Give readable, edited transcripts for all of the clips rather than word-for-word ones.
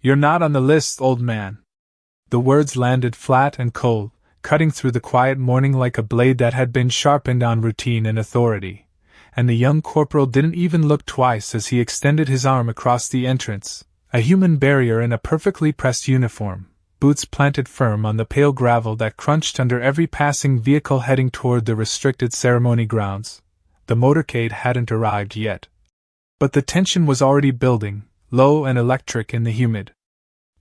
"You're not on the list, old man." The words landed flat and cold, cutting through the quiet morning like a blade that had been sharpened on routine and authority, and the young corporal didn't even look twice as he extended his arm across the entrance, a human barrier in a perfectly pressed uniform, boots planted firm on the pale gravel that crunched under every passing vehicle heading toward the restricted ceremony grounds. The motorcade hadn't arrived yet, but the tension was already building, low and electric in the humid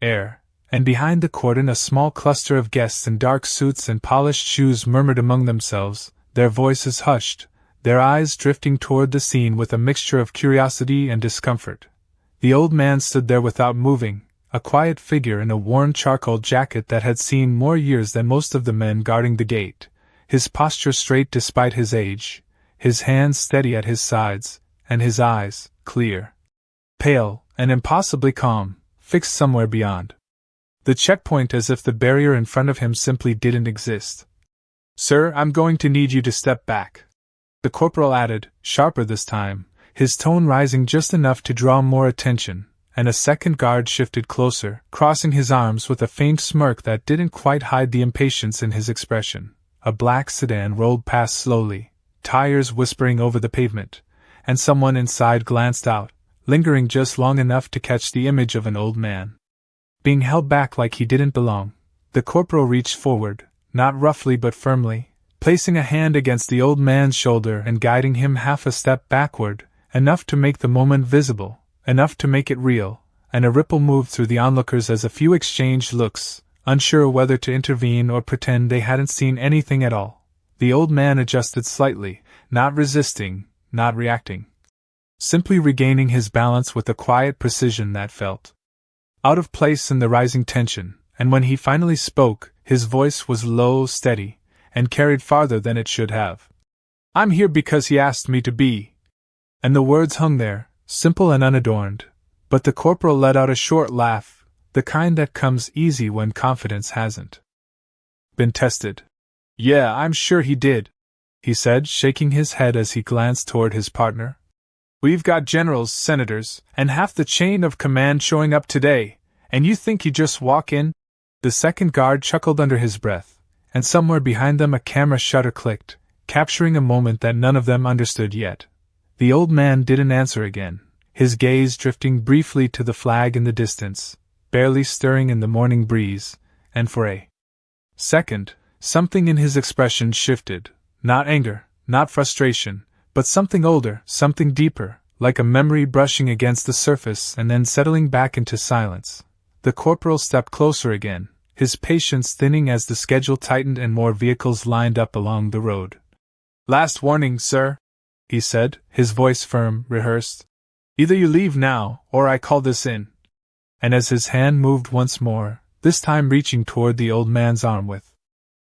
air. And behind the cordon a small cluster of guests in dark suits and polished shoes murmured among themselves, their voices hushed, their eyes drifting toward the scene with a mixture of curiosity and discomfort. The old man stood there without moving, a quiet figure in a worn charcoal jacket that had seen more years than most of the men guarding the gate, his posture straight despite his age, his hands steady at his sides, and his eyes, clear, pale, and impossibly calm, fixed somewhere beyond the checkpoint, as if the barrier in front of him simply didn't exist. "Sir, I'm going to need you to step back," the corporal added, sharper this time, his tone rising just enough to draw more attention, and a second guard shifted closer, crossing his arms with a faint smirk that didn't quite hide the impatience in his expression. A black sedan rolled past slowly, tires whispering over the pavement, and someone inside glanced out, lingering just long enough to catch the image of an old man being held back like he didn't belong. The corporal reached forward, not roughly but firmly, placing a hand against the old man's shoulder and guiding him half a step backward, enough to make the moment visible, enough to make it real, and a ripple moved through the onlookers as a few exchanged looks, unsure whether to intervene or pretend they hadn't seen anything at all. The old man adjusted slightly, not resisting, not reacting, simply regaining his balance with a quiet precision that felt out of place in the rising tension, and when he finally spoke, his voice was low, steady, and carried farther than it should have. "I'm here because he asked me to be." And the words hung there, simple and unadorned, but the corporal let out a short laugh, the kind that comes easy when confidence hasn't been tested. "Yeah, I'm sure he did," he said, shaking his head as he glanced toward his partner. "We've got generals, senators, and half the chain of command showing up today, and you think you just walk in?" The second guard chuckled under his breath, and somewhere behind them a camera shutter clicked, capturing a moment that none of them understood yet. The old man didn't answer again, his gaze drifting briefly to the flag in the distance, barely stirring in the morning breeze, and for a second, something in his expression shifted, not anger, not frustration, but something older, something deeper, like a memory brushing against the surface and then settling back into silence. The corporal stepped closer again, his patience thinning as the schedule tightened and more vehicles lined up along the road. "Last warning, sir," he said, his voice firm, rehearsed. "Either you leave now, or I call this in." And as his hand moved once more, this time reaching toward the old man's arm with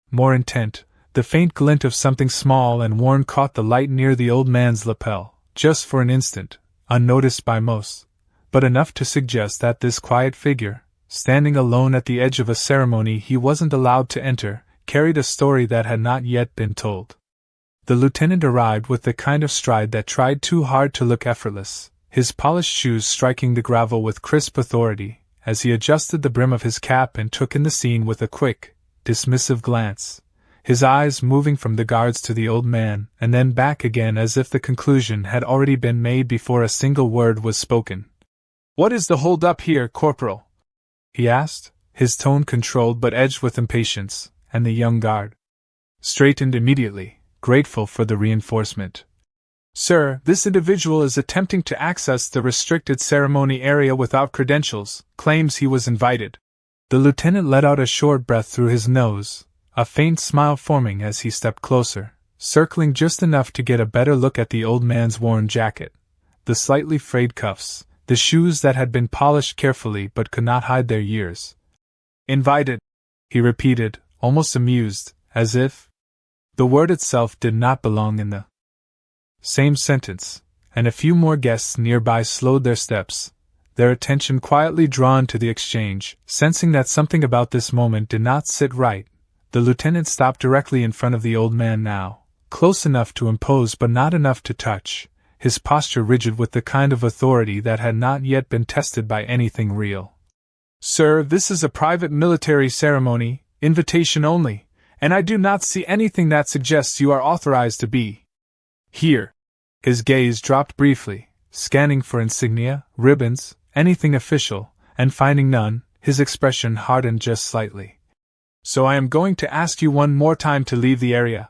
more intent, the faint glint of something small and worn caught the light near the old man's lapel, just for an instant, unnoticed by most, but enough to suggest that this quiet figure, standing alone at the edge of a ceremony he wasn't allowed to enter, carried a story that had not yet been told. The lieutenant arrived with the kind of stride that tried too hard to look effortless, his polished shoes striking the gravel with crisp authority, as he adjusted the brim of his cap and took in the scene with a quick, dismissive glance, his eyes moving from the guards to the old man and then back again as if the conclusion had already been made before a single word was spoken. "What is the hold up here, Corporal?" he asked, his tone controlled but edged with impatience, and the young guard straightened immediately, grateful for the reinforcement. "Sir, this individual is attempting to access the restricted ceremony area without credentials, claims he was invited." The lieutenant let out a short breath through his nose, a faint smile forming as he stepped closer, circling just enough to get a better look at the old man's worn jacket, the slightly frayed cuffs, the shoes that had been polished carefully but could not hide their years. "Invited," he repeated, almost amused, as if the word itself did not belong in the same sentence, and a few more guests nearby slowed their steps, their attention quietly drawn to the exchange. Sensing that something about this moment did not sit right, the lieutenant stopped directly in front of the old man now, close enough to impose but not enough to touch, his posture rigid with the kind of authority that had not yet been tested by anything real. Sir, this is a private military ceremony, invitation only, and I do not see anything that suggests you are authorized to be here. His gaze dropped briefly, scanning for insignia, ribbons, anything official, and finding none, his expression hardened just slightly. So I am going to ask you one more time to leave the area.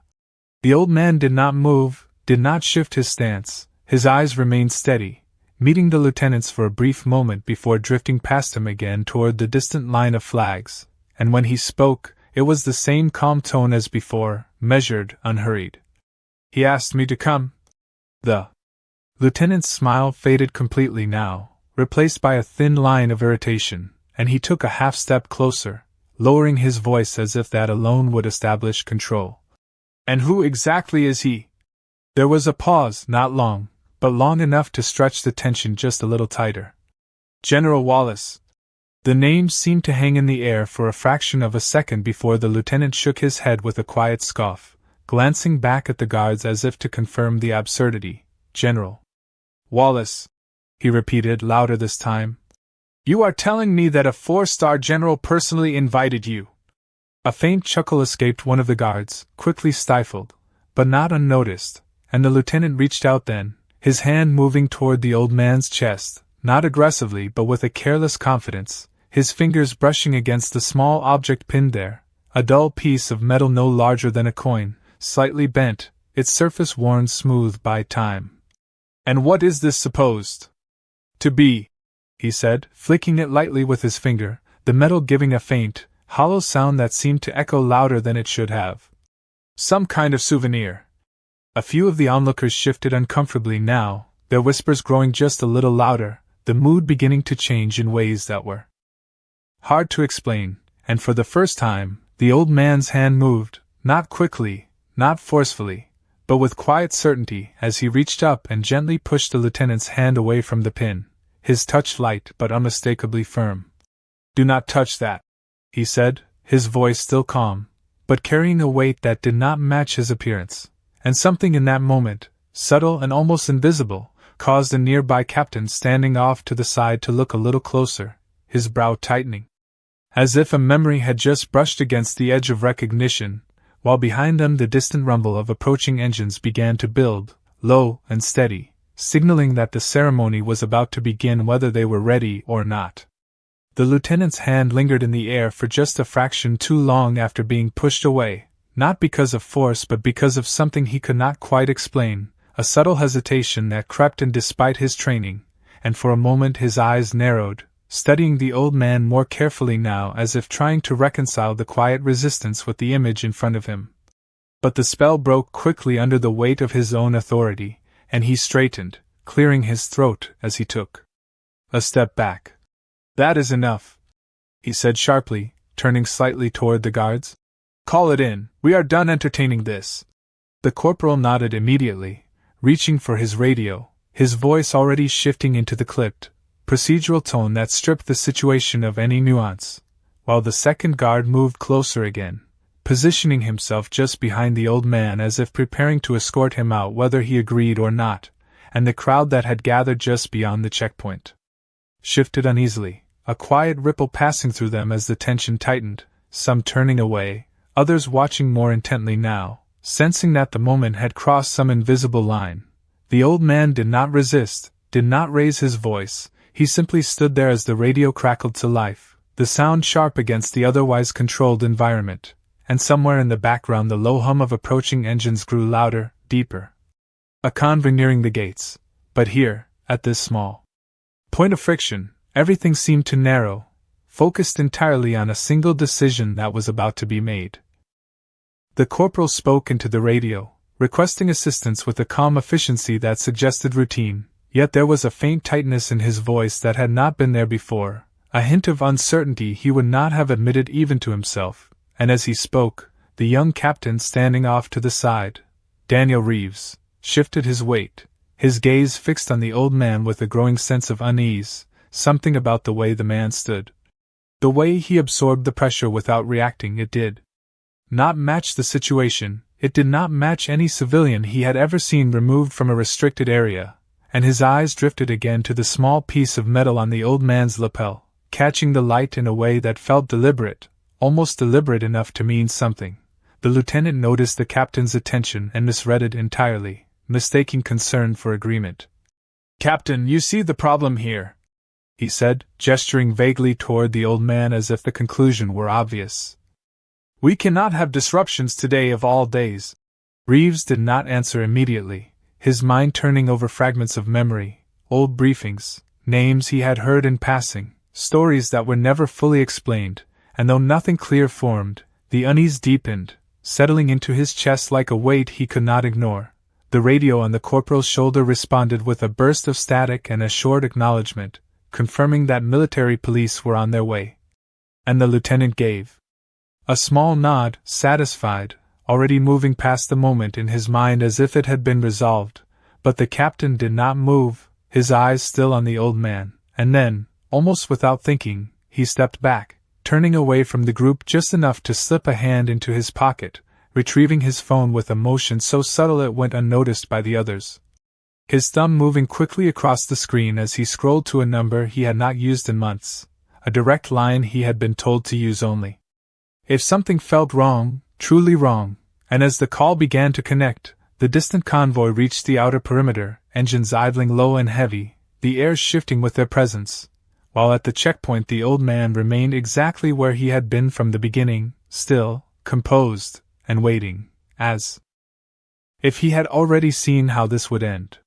The old man did not move, did not shift his stance, his eyes remained steady, meeting the lieutenant's for a brief moment before drifting past him again toward the distant line of flags, and when he spoke, it was the same calm tone as before, measured, unhurried. He asked me to come. The lieutenant's smile faded completely now, replaced by a thin line of irritation, and he took a half-step closer, lowering his voice as if that alone would establish control. And who exactly is he? There was a pause, not long, but long enough to stretch the tension just a little tighter. General Wallace. The name seemed to hang in the air for a fraction of a second before the lieutenant shook his head with a quiet scoff, glancing back at the guards as if to confirm the absurdity. General Wallace, he repeated louder this time. You are telling me that a 4-star general personally invited you? A faint chuckle escaped one of the guards, quickly stifled, but not unnoticed, and the lieutenant reached out then, his hand moving toward the old man's chest, not aggressively but with a careless confidence, his fingers brushing against the small object pinned there, a dull piece of metal no larger than a coin, slightly bent, its surface worn smooth by time. And what is this supposed to be? He said, flicking it lightly with his finger, the metal giving a faint, hollow sound that seemed to echo louder than it should have. Some kind of souvenir. A few of the onlookers shifted uncomfortably now, their whispers growing just a little louder, the mood beginning to change in ways that were hard to explain, and for the first time, the old man's hand moved, not quickly, not forcefully, but with quiet certainty as he reached up and gently pushed the lieutenant's hand away from the pin, his touch light but unmistakably firm. Do not touch that, he said, his voice still calm, but carrying a weight that did not match his appearance, and something in that moment, subtle and almost invisible, caused a nearby captain standing off to the side to look a little closer, his brow tightening, as if a memory had just brushed against the edge of recognition, while behind them the distant rumble of approaching engines began to build, low and steady, signaling that the ceremony was about to begin whether they were ready or not. The lieutenant's hand lingered in the air for just a fraction too long after being pushed away, not because of force but because of something he could not quite explain, a subtle hesitation that crept in despite his training, and for a moment his eyes narrowed, studying the old man more carefully now as if trying to reconcile the quiet resistance with the image in front of him. But the spell broke quickly under the weight of his own authority, and he straightened, clearing his throat as he took a step back. That is enough, he said sharply, turning slightly toward the guards. Call it in, we are done entertaining this. The corporal nodded immediately, reaching for his radio, his voice already shifting into the clipped, procedural tone that stripped the situation of any nuance, while the second guard moved closer again, positioning himself just behind the old man as if preparing to escort him out whether he agreed or not, and the crowd that had gathered just beyond the checkpoint shifted uneasily, a quiet ripple passing through them as the tension tightened, some turning away, others watching more intently now, sensing that the moment had crossed some invisible line. The old man did not resist, did not raise his voice, he simply stood there as the radio crackled to life, the sound sharp against the otherwise controlled environment, and somewhere in the background the low hum of approaching engines grew louder, deeper. A convoy nearing the gates, but here, at this small point of friction, everything seemed to narrow, focused entirely on a single decision that was about to be made. The corporal spoke into the radio, requesting assistance with a calm efficiency that suggested routine, yet there was a faint tightness in his voice that had not been there before, a hint of uncertainty he would not have admitted even to himself, and as he spoke, the young captain standing off to the side, Daniel Reeves, shifted his weight, his gaze fixed on the old man with a growing sense of unease, something about the way the man stood. The way he absorbed the pressure without reacting, it did not match the situation, it did not match any civilian he had ever seen removed from a restricted area, and his eyes drifted again to the small piece of metal on the old man's lapel, catching the light in a way that felt deliberate, almost deliberate enough to mean something. The lieutenant noticed the captain's attention and misread it entirely, mistaking concern for agreement. "Captain, you see the problem here," he said, gesturing vaguely toward the old man as if the conclusion were obvious. "We cannot have disruptions today of all days." Reeves did not answer immediately, his mind turning over fragments of memory, old briefings, names he had heard in passing, stories that were never fully explained, and though nothing clear formed, the unease deepened, settling into his chest like a weight he could not ignore. The radio on the corporal's shoulder responded with a burst of static and a short acknowledgement, confirming that military police were on their way. And the lieutenant gave a small nod, satisfied, already moving past the moment in his mind as if it had been resolved, but the captain did not move, his eyes still on the old man, and then, almost without thinking, he stepped back, turning away from the group just enough to slip a hand into his pocket, retrieving his phone with a motion so subtle it went unnoticed by the others. His thumb moving quickly across the screen as he scrolled to a number he had not used in months, a direct line he had been told to use only if something felt wrong, truly wrong, and as the call began to connect, the distant convoy reached the outer perimeter, engines idling low and heavy, the air shifting with their presence, while at the checkpoint the old man remained exactly where he had been from the beginning, still, composed, and waiting, as if he had already seen how this would end.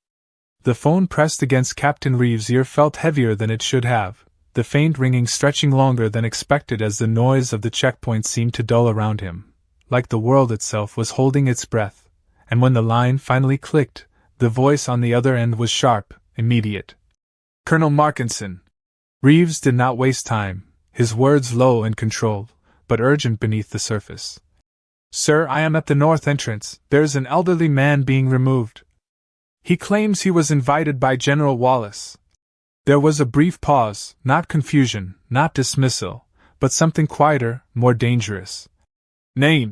The phone pressed against Captain Reeves' ear felt heavier than it should have, the faint ringing stretching longer than expected as the noise of the checkpoint seemed to dull around him, like the world itself was holding its breath, and when the line finally clicked, the voice on the other end was sharp, immediate. "Colonel Markinson." Reeves did not waste time, his words low and controlled, but urgent beneath the surface. "Sir, I am at the north entrance. There is an elderly man being removed. He claims he was invited by General Wallace." There was a brief pause, not confusion, not dismissal, but something quieter, more dangerous. "Name?"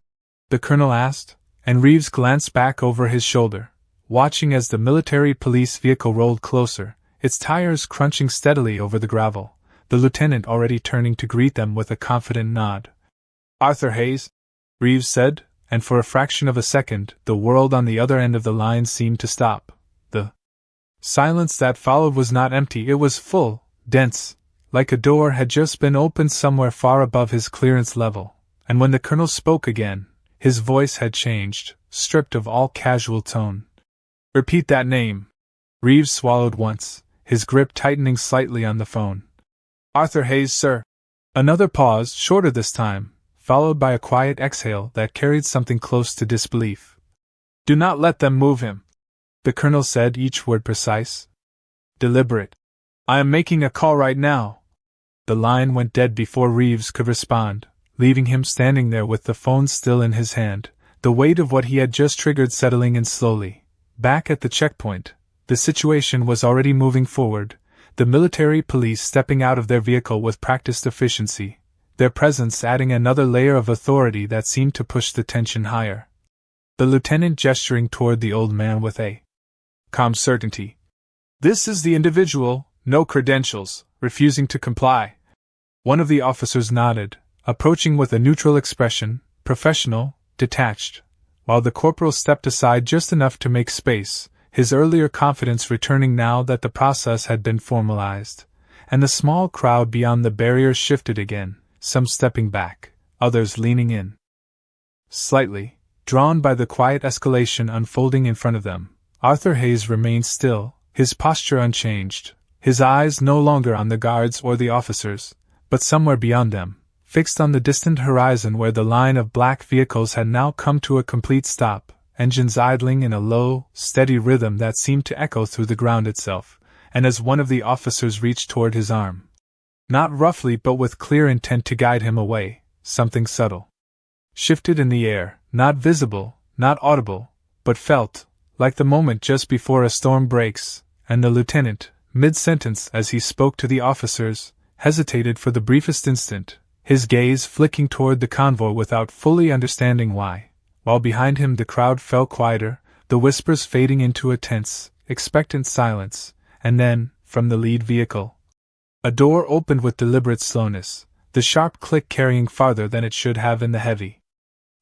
the colonel asked, and Reeves glanced back over his shoulder, watching as the military police vehicle rolled closer, its tires crunching steadily over the gravel, the lieutenant already turning to greet them with a confident nod. "Arthur Hayes," Reeves said, and for a fraction of a second the world on the other end of the line seemed to stop. The silence that followed was not empty, it was full, dense, like a door had just been opened somewhere far above his clearance level, and when the colonel spoke again, his voice had changed, stripped of all casual tone. "Repeat that name." Reeves swallowed once, his grip tightening slightly on the phone. "Arthur Hayes, sir." Another pause, shorter this time, followed by a quiet exhale that carried something close to disbelief. "Do not let them move him," the colonel said, each word precise, deliberate. "I am making a call right now." The line went dead before Reeves could respond, leaving him standing there with the phone still in his hand, the weight of what he had just triggered settling in slowly. Back at the checkpoint, the situation was already moving forward, the military police stepping out of their vehicle with practiced efficiency, their presence adding another layer of authority that seemed to push the tension higher. The lieutenant gesturing toward the old man with a calm certainty. "This is the individual, no credentials, refusing to comply." One of the officers nodded, approaching with a neutral expression, professional, detached, while the corporal stepped aside just enough to make space, his earlier confidence returning now that the process had been formalized, and the small crowd beyond the barrier shifted again, some stepping back, others leaning in. Slightly, drawn by the quiet escalation unfolding in front of them, Arthur Hayes remained still, his posture unchanged, his eyes no longer on the guards or the officers, but somewhere beyond them, fixed on the distant horizon where the line of black vehicles had now come to a complete stop, engines idling in a low, steady rhythm that seemed to echo through the ground itself, and as one of the officers reached toward his arm, not roughly but with clear intent to guide him away, something subtle shifted in the air, not visible, not audible, but felt, like the moment just before a storm breaks, and the lieutenant, mid-sentence as he spoke to the officers, hesitated for the briefest instant, his gaze flicking toward the convoy without fully understanding why, while behind him the crowd fell quieter, the whispers fading into a tense, expectant silence, and then, from the lead vehicle, A door opened with deliberate slowness, the sharp click carrying farther than it should have in the heavy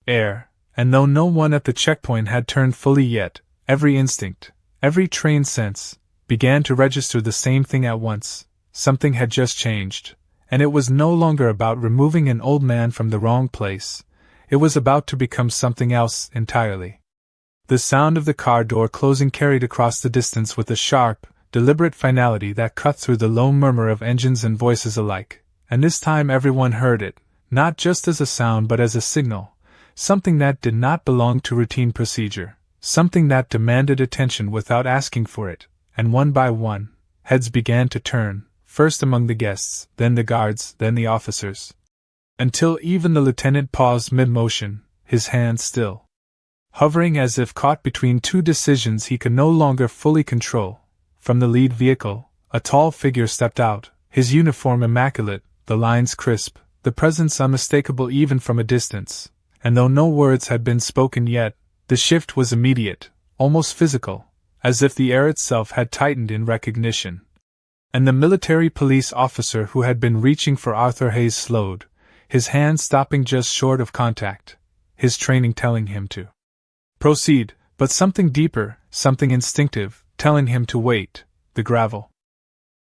air, and though no one at the checkpoint had turned fully yet, every instinct, every trained sense, began to register the same thing at once. Something had just changed, and it was no longer about removing an old man from the wrong place. It was about to become something else entirely. The sound of the car door closing carried across the distance with a sharp, deliberate finality that cut through the low murmur of engines and voices alike, and this time everyone heard it, not just as a sound but as a signal, something that did not belong to routine procedure, something that demanded attention without asking for it, and one by one, heads began to turn, first among the guests, then the guards, then the officers, until even the lieutenant paused mid-motion, his hands still hovering as if caught between two decisions he could no longer fully control. From the lead vehicle, a tall figure stepped out, his uniform immaculate, the lines crisp, the presence unmistakable even from a distance, and though no words had been spoken yet, the shift was immediate, almost physical, as if the air itself had tightened in recognition. And the military police officer who had been reaching for Arthur Hayes slowed, his hand stopping just short of contact, his training telling him to proceed, but something deeper, something instinctive, telling him to wait. The gravel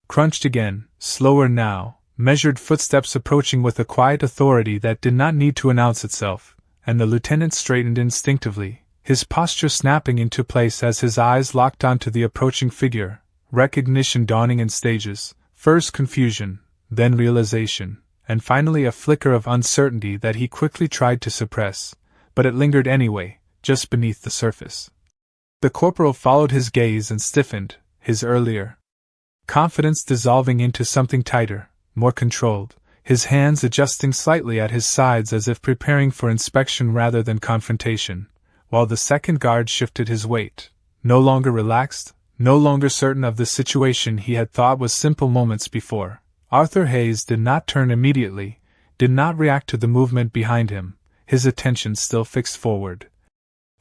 crunched again, slower now, measured footsteps approaching with a quiet authority that did not need to announce itself, and the lieutenant straightened instinctively, his posture snapping into place as his eyes locked onto the approaching figure, recognition dawning in stages, first confusion, then realization, and finally a flicker of uncertainty that he quickly tried to suppress, but it lingered anyway, just beneath the surface. The corporal followed his gaze and stiffened, his earlier confidence dissolving into something tighter, more controlled, his hands adjusting slightly at his sides as if preparing for inspection rather than confrontation, while the second guard shifted his weight, no longer relaxed, no longer certain of the situation he had thought was simple moments before. Arthur Hayes did not turn immediately, did not react to the movement behind him, his attention still fixed forward,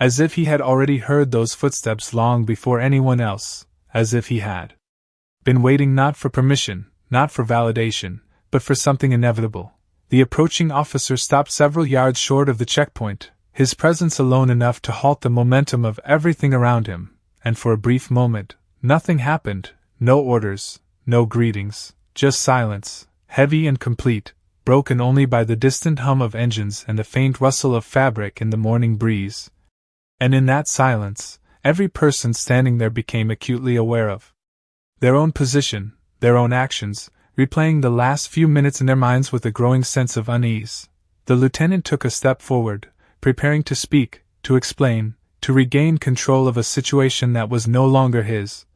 as if he had already heard those footsteps long before anyone else, as if he had been waiting not for permission, not for validation, but for something inevitable. The approaching officer stopped several yards short of the checkpoint, his presence alone enough to halt the momentum of everything around him, and for a brief moment, nothing happened, no orders, no greetings, just silence, heavy and complete, broken only by the distant hum of engines and the faint rustle of fabric in the morning breeze. And in that silence, every person standing there became acutely aware of their own position, their own actions, replaying the last few minutes in their minds with a growing sense of unease. The lieutenant took a step forward, preparing to speak, to explain, to regain control of a situation that was no longer his,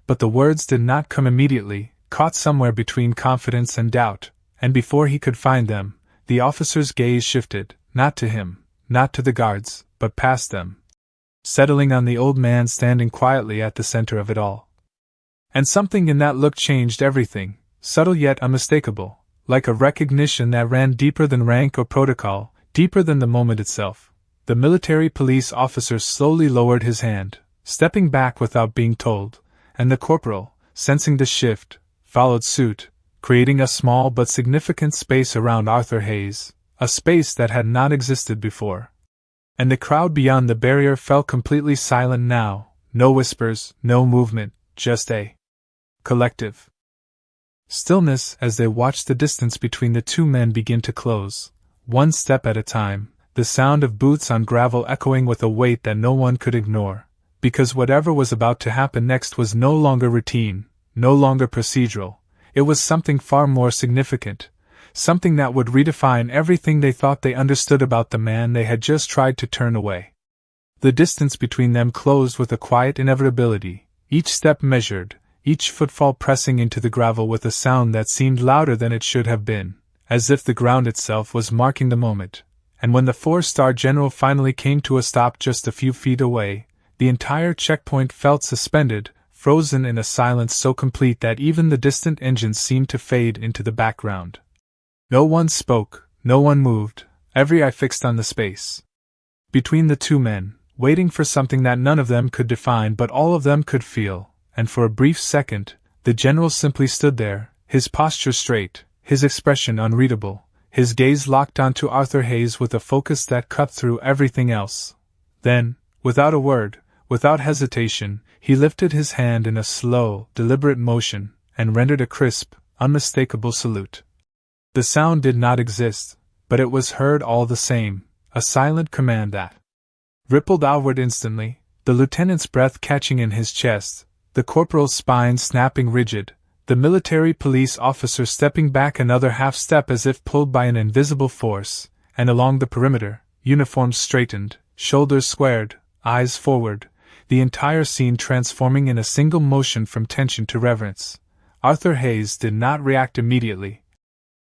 but the words did not come immediately, caught somewhere between confidence and doubt, and before he could find them, the officer's gaze shifted, not to him, not to the guards, but past them, settling on the old man standing quietly at the center of it all. And something in that look changed everything, subtle yet unmistakable, like a recognition that ran deeper than rank or protocol, deeper than the moment itself. The military police officer slowly lowered his hand, stepping back without being told, and the corporal, sensing the shift, followed suit, creating a small but significant space around Arthur Hayes, a space that had not existed before. And the crowd beyond the barrier fell completely silent now, no whispers, no movement, just a collective stillness as they watched the distance between the two men begin to close, one step at a time, the sound of boots on gravel echoing with a weight that no one could ignore, because whatever was about to happen next was no longer routine, no longer procedural, it was something far more significant, something that would redefine everything they thought they understood about the man they had just tried to turn away. The distance between them closed with a quiet inevitability, each step measured, each footfall pressing into the gravel with a sound that seemed louder than it should have been, as if the ground itself was marking the moment. And when the four-star general finally came to a stop just a few feet away, the entire checkpoint felt suspended, frozen in a silence so complete that even the distant engines seemed to fade into the background. No one spoke, no one moved, every eye fixed on the space between the two men, waiting for something that none of them could define but all of them could feel, and for a brief second, the general simply stood there, his posture straight, his expression unreadable, his gaze locked onto Arthur Hayes with a focus that cut through everything else. Then, without a word, without hesitation, he lifted his hand in a slow, deliberate motion, and rendered a crisp, unmistakable salute. The sound did not exist, but it was heard all the same, a silent command that rippled outward instantly, the lieutenant's breath catching in his chest, the corporal's spine snapping rigid, the military police officer stepping back another half-step as if pulled by an invisible force, and along the perimeter, uniforms straightened, shoulders squared, eyes forward, the entire scene transforming in a single motion from tension to reverence. Arthur Hayes did not react immediately,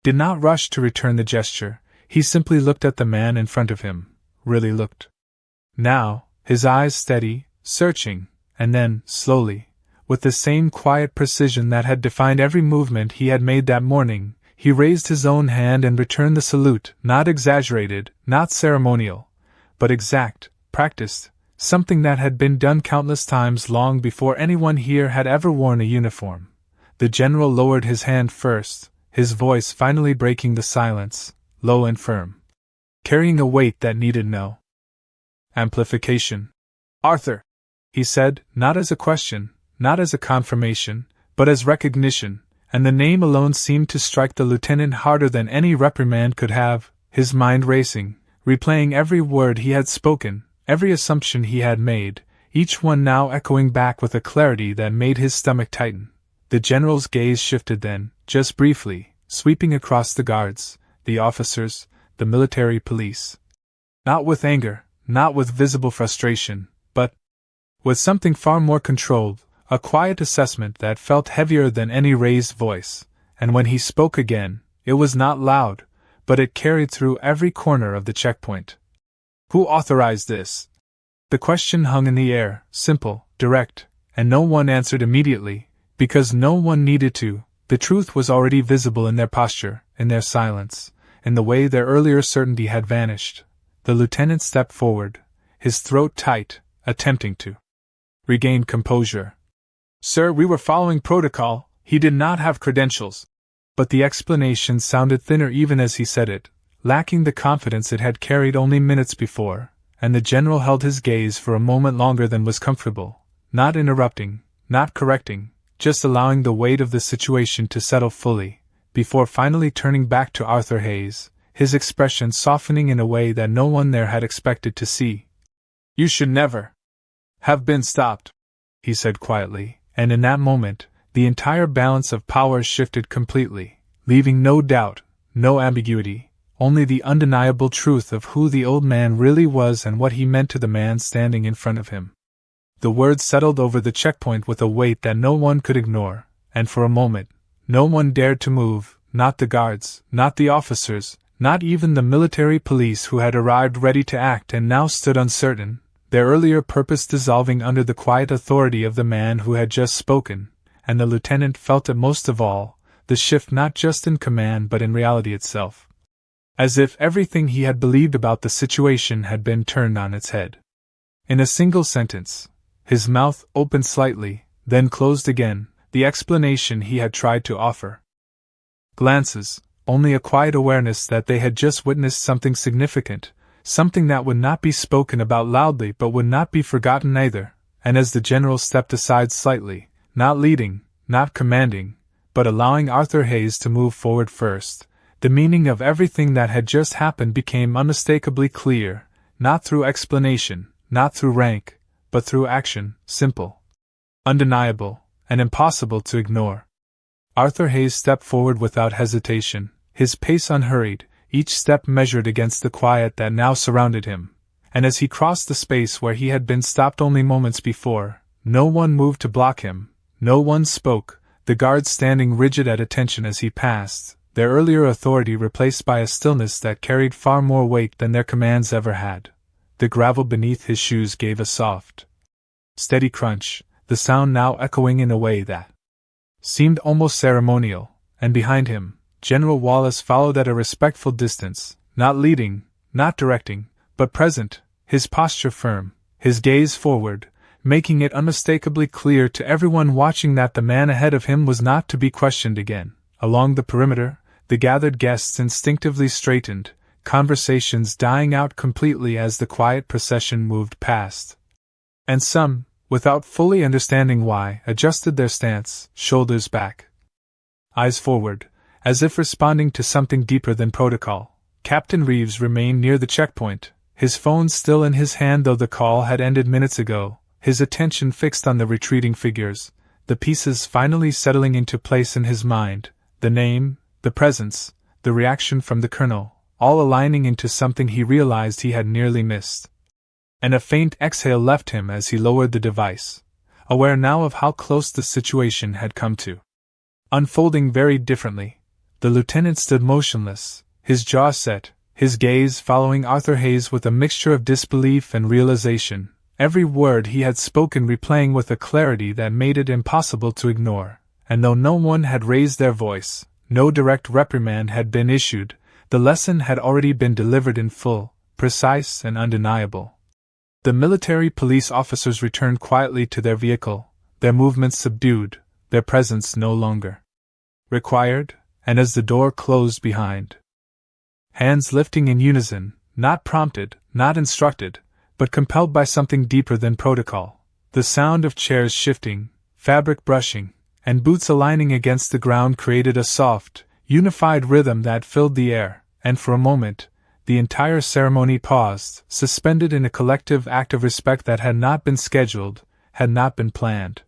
did not rush to return the gesture. He simply looked at the man in front of him, really looked. Now, his eyes steady, searching, and then, slowly, with the same quiet precision that had defined every movement he had made that morning, he raised his own hand and returned the salute, not exaggerated, not ceremonial, but exact, practiced, something that had been done countless times long before anyone here had ever worn a uniform. The general lowered his hand first, his voice finally breaking the silence, low and firm, carrying a weight that needed no amplification. "Arthur," he said, not as a question, not as a confirmation, but as recognition, and the name alone seemed to strike the lieutenant harder than any reprimand could have, his mind racing, replaying every word he had spoken, every assumption he had made, each one now echoing back with a clarity that made his stomach tighten. The general's gaze shifted then, just briefly, sweeping across the guards, the officers, the military police. Not with anger, not with visible frustration, but with something far more controlled, a quiet assessment that felt heavier than any raised voice, and when he spoke again, it was not loud, but it carried through every corner of the checkpoint. "Who authorized this?" The question hung in the air, simple, direct, and no one answered immediately, because no one needed to. The truth was already visible in their posture, in their silence, in the way their earlier certainty had vanished. The lieutenant stepped forward, his throat tight, attempting to regain composure. "Sir, we were following protocol. He did not have credentials." But the explanation sounded thinner even as he said it, lacking the confidence it had carried only minutes before, and the general held his gaze for a moment longer than was comfortable, not interrupting, not correcting, just allowing the weight of the situation to settle fully, before finally turning back to Arthur Hayes, his expression softening in a way that no one there had expected to see. "You should never have been stopped," he said quietly, and in that moment, the entire balance of power shifted completely, leaving no doubt, no ambiguity, only the undeniable truth of who the old man really was and what he meant to the man standing in front of him. The words settled over the checkpoint with a weight that no one could ignore, and for a moment, no one dared to move, not the guards, not the officers, not even the military police who had arrived ready to act and now stood uncertain, their earlier purpose dissolving under the quiet authority of the man who had just spoken, and the lieutenant felt it most of all, the shift not just in command but in reality itself. As if everything he had believed about the situation had been turned on its head. In a single sentence, his mouth opened slightly, then closed again, the explanation he had tried to offer. Glances, only a quiet awareness that they had just witnessed something significant, something that would not be spoken about loudly but would not be forgotten either, and as the general stepped aside slightly, not leading, not commanding, but allowing Arthur Hayes to move forward first, the meaning of everything that had just happened became unmistakably clear, not through explanation, not through rank, but through action, simple, undeniable, and impossible to ignore. Arthur Hayes stepped forward without hesitation, his pace unhurried, each step measured against the quiet that now surrounded him, and as he crossed the space where he had been stopped only moments before, no one moved to block him, no one spoke, the guards standing rigid at attention as he passed, their earlier authority replaced by a stillness that carried far more weight than their commands ever had. The gravel beneath his shoes gave a soft, steady crunch, the sound now echoing in a way that seemed almost ceremonial, and behind him, General Wallace followed at a respectful distance, not leading, not directing, but present, his posture firm, his gaze forward, making it unmistakably clear to everyone watching that the man ahead of him was not to be questioned again. Along the perimeter, the gathered guests instinctively straightened, conversations dying out completely as the quiet procession moved past. And some, without fully understanding why, adjusted their stance, shoulders back, eyes forward, as if responding to something deeper than protocol. Captain Reeves remained near the checkpoint, his phone still in his hand though the call had ended minutes ago, his attention fixed on the retreating figures, the pieces finally settling into place in his mind, the name, the presence, the reaction from the colonel, all aligning into something he realized he had nearly missed. And a faint exhale left him as he lowered the device, aware now of how close the situation had come to unfolding very differently. The lieutenant stood motionless, his jaw set, his gaze following Arthur Hayes with a mixture of disbelief and realization, every word he had spoken replaying with a clarity that made it impossible to ignore. And though no one had raised their voice, no direct reprimand had been issued, the lesson had already been delivered in full, precise and undeniable. The military police officers returned quietly to their vehicle, their movements subdued, their presence no longer required, and as the door closed behind, hands lifting in unison, not prompted, not instructed, but compelled by something deeper than protocol, the sound of chairs shifting, fabric brushing, and boots aligning against the ground created a soft, unified rhythm that filled the air, and for a moment, the entire ceremony paused, suspended in a collective act of respect that had not been scheduled, had not been planned,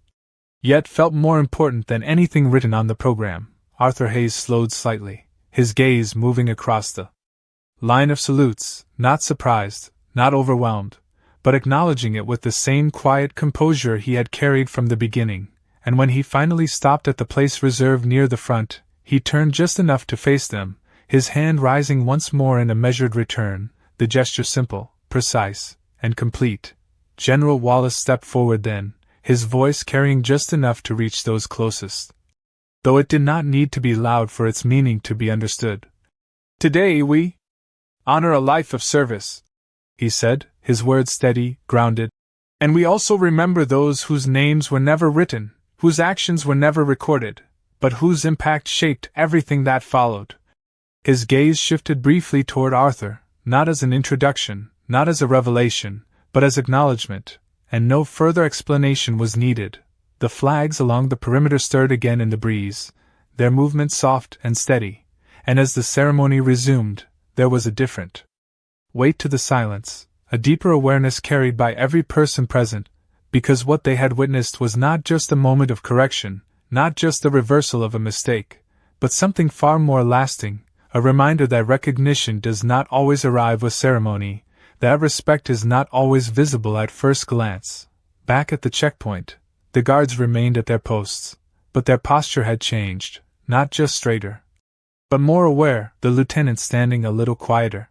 yet felt more important than anything written on the program. Arthur Hayes slowed slightly, his gaze moving across the line of salutes, not surprised, not overwhelmed, but acknowledging it with the same quiet composure he had carried from the beginning, and when he finally stopped at the place reserved near the front, he turned just enough to face them, his hand rising once more in a measured return, the gesture simple, precise, and complete. General Wallace stepped forward then, his voice carrying just enough to reach those closest, though it did not need to be loud for its meaning to be understood. "Today we honor a life of service," he said, his words steady, grounded. "And we also remember those whose names were never written, whose actions were never recorded, but whose impact shaped everything that followed." His gaze shifted briefly toward Arthur, not as an introduction, not as a revelation, but as acknowledgement, and no further explanation was needed. The flags along the perimeter stirred again in the breeze, their movement soft and steady, and as the ceremony resumed, there was a different weight to the silence, a deeper awareness carried by every person present, because what they had witnessed was not just a moment of correction, not just the reversal of a mistake, but something far more lasting, a reminder that recognition does not always arrive with ceremony, that respect is not always visible at first glance. Back at the checkpoint, the guards remained at their posts, but their posture had changed, not just straighter, but more aware, the lieutenant standing a little quieter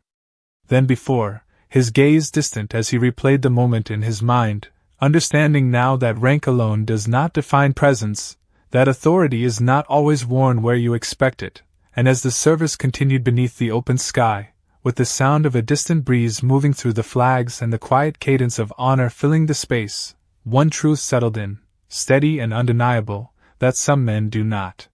than before, his gaze distant as he replayed the moment in his mind, understanding now that rank alone does not define presence, that authority is not always worn where you expect it, and as the service continued beneath the open sky, with the sound of a distant breeze moving through the flags and the quiet cadence of honor filling the space, one truth settled in, steady and undeniable, that some men do not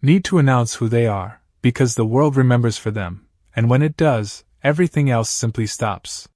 need to announce who they are, because the world remembers for them, and when it does, everything else simply stops.